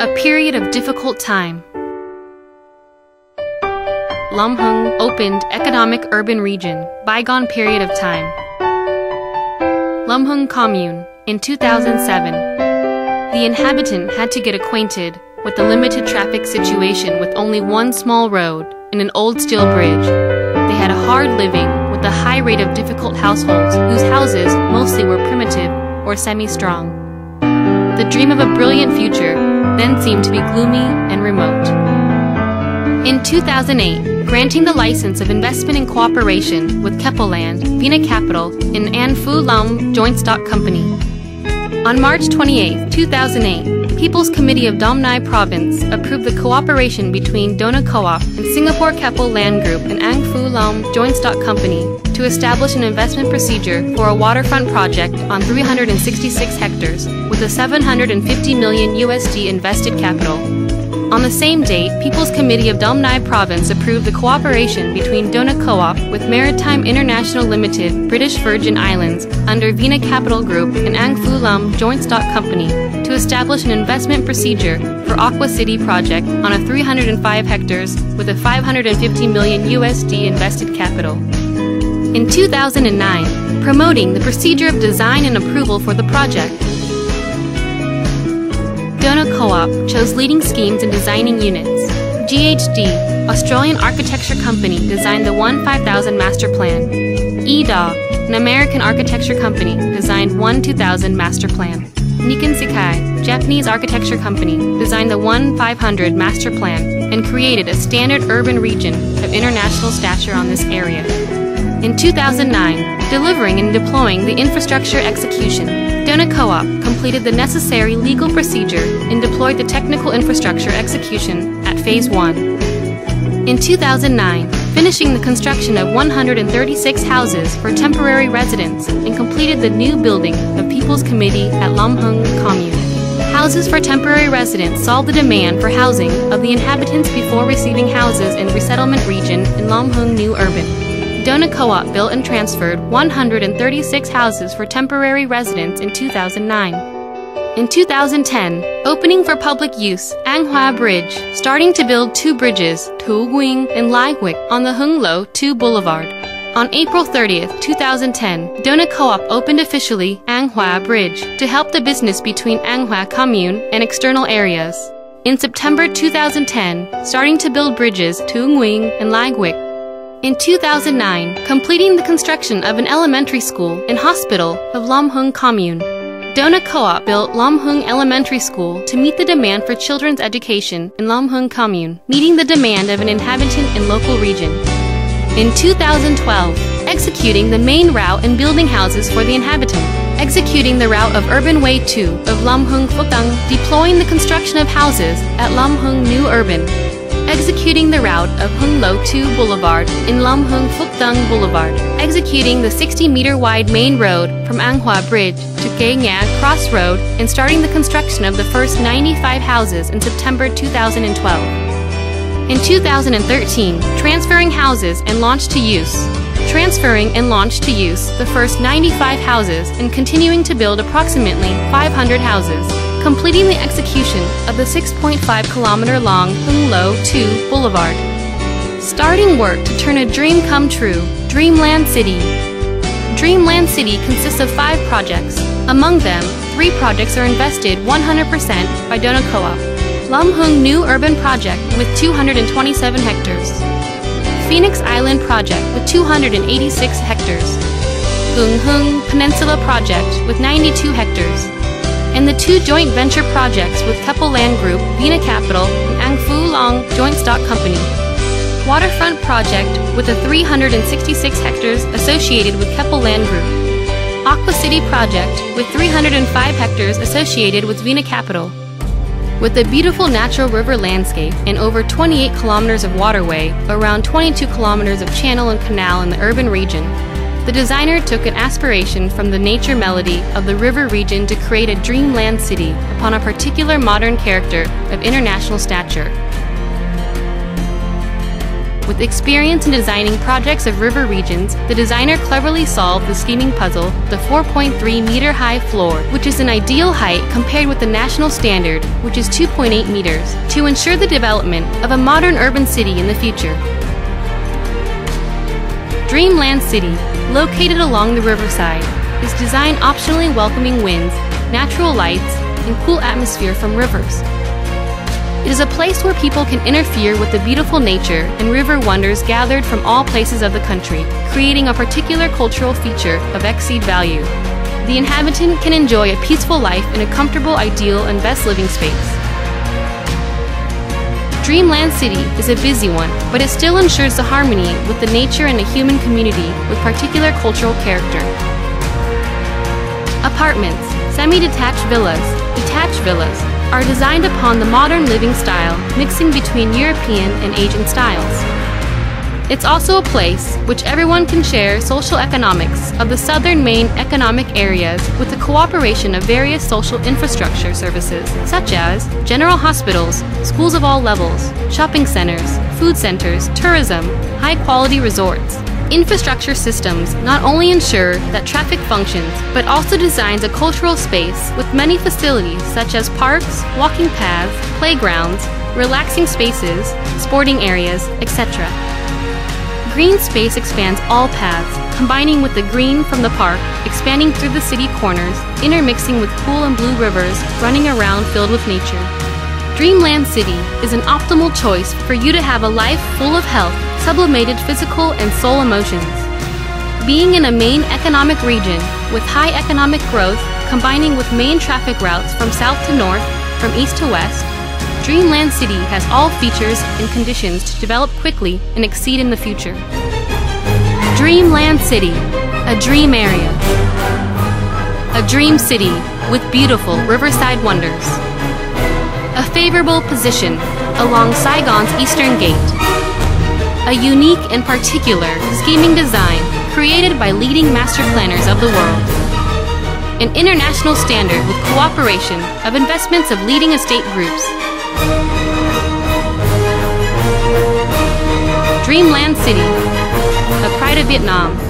A period of difficult time. Long Hưng opened economic urban region, bygone period of time. Long Hưng Commune in 2007. The inhabitant had to get acquainted with the limited traffic situation with only one small road and an old steel bridge. They had a hard living with a high rate of difficult households whose houses mostly were primitive or semi-strong. The dream of a brilliant future then seemed to be gloomy and remote. In 2008, granting the license of investment and cooperation with Keppelland, Vina Capital, and An Phu Lam Joint Stock Company. On March 28, 2008, People's Committee of Đồng Nai Province approved the cooperation between Donacoop and Singapore Keppel Land Group and An Phu Lam Joint Stock Company to establish an investment procedure for a waterfront project on 366 hectares with a 750 million USD invested capital. On the same date, People's Committee of Đồng Nai Province approved the cooperation between Donacoop with Maritime International Limited, British Virgin Islands, under Vina Capital Group and An Phu Lam Joint Stock Company to establish an investment procedure for Aqua City project on a 305 hectares with a 550 million USD invested capital. In 2009, promoting the procedure of design and approval for the project, Donacoop chose leading schemes in designing units. GHD, Australian architecture company, designed the 1-5000 master plan. EDAW, an American architecture company, designed 1-2000 master plan. Nikken Sekkei, Japanese architecture company, designed the 1-500 master plan and created a standard urban region of international stature on this area. In 2009, delivering and deploying the infrastructure execution, Donacoop completed the necessary legal procedure and deployed the technical infrastructure execution at Phase 1. In 2009, finishing the construction of 136 houses for temporary residents and completed the new building of People's Committee at Long Hưng Commune. Houses for temporary residents solve the demand for housing of the inhabitants before receiving houses in the resettlement region in Long Hưng New Urban. Donacoop built and transferred 136 houses for temporary residents in 2009. In 2010, opening for public use, An Hoa Bridge, starting to build 2 bridges, Tu Nguyen and Lai Wick, on the Hung Lo 2 Boulevard. On April 30th, 2010, Donacoop opened officially An Hoa Bridge to help the business between An Hoa Commune and external areas. In September 2010, starting to build bridges Tu Nguyen and Lai Wick. In 2009, completing the construction of an elementary school and hospital of Long Hưng Commune. Donacoop built Long Hưng Elementary School to meet the demand for children's education in Long Hưng Commune, meeting the demand of an inhabitant in local region. In 2012, executing the main route and building houses for the inhabitant. Executing the route of Urban Way 2 of Long Hưng Phúc Tăng, deploying the construction of houses at Long Hưng New Urban. Executing the route of Hung Lo 2 Boulevard in Long Hưng Phúc Tăng Boulevard. Executing the 60-meter wide main road from An Hoa Bridge to Cây Ngã Cross Road and starting the construction of the first 95 houses in September 2012. In 2013, transferring houses and launch to use. Transferring and launch to use the first 95 houses and continuing to build approximately 500 houses. Completing the execution of the 6.5-kilometer-long Hung Lo 2 Boulevard. Starting work to turn a dream come true, Dreamland City. Dreamland City consists of 5 projects. Among them, 3 projects are invested 100% by Donacoop. Long Hưng New Urban Project with 227 hectares. Phoenix Island Project with 286 hectares. Long Hưng Peninsula Project with 92 hectares. And the 2 joint venture projects with Keppel Land Group, Vina Capital, and An Phu Lam Joint Stock Company. Waterfront project with a 366 hectares associated with Keppel Land Group. Aqua City project with 305 hectares associated with Vina Capital. With a beautiful natural river landscape and over 28 kilometers of waterway, around 22 kilometers of channel and canal in the urban region, the designer took an aspiration from the nature melody of the river region to create a dreamland city upon a particular modern character of international stature. With experience in designing projects of river regions, the designer cleverly solved the scheming puzzle, the 4.3-meter-high floor, which is an ideal height compared with the national standard, which is 2.8 meters, to ensure the development of a modern urban city in the future. Dreamland City, located along the riverside, is designed optionally welcoming winds, natural lights, and cool atmosphere from rivers. It is a place where people can interfere with the beautiful nature and river wonders gathered from all places of the country, creating a particular cultural feature of exceed value. The inhabitant can enjoy a peaceful life in a comfortable, ideal, and best living space. Dreamland City is a busy one, but it still ensures the harmony with the nature and the human community with particular cultural character. Apartments, semi-detached villas, detached villas, are designed upon the modern living style, mixing between European and Asian styles. It's also a place which everyone can share social economics of the southern main economic areas with the cooperation of various social infrastructure services, such as general hospitals, schools of all levels, shopping centers, food centers, tourism, high-quality resorts. Infrastructure systems not only ensure that traffic functions, but also designs a cultural space with many facilities such as parks, walking paths, playgrounds, relaxing spaces, sporting areas, etc. Green space expands all paths, combining with the green from the park, expanding through the city corners, intermixing with cool and blue rivers running around filled with nature. Dreamland City is an optimal choice for you to have a life full of health, sublimated physical and soul emotions. Being in a main economic region with high economic growth, combining with main traffic routes from south to north, from east to west, Dreamland City has all features and conditions to develop quickly and exceed in the future. Dreamland City, a dream area. A dream city with beautiful riverside wonders. A favorable position along Saigon's eastern gate. A unique and particular scheming design created by leading master planners of the world. An international standard with cooperation of investments of leading estate groups. Dreamland City, a pride of Vietnam.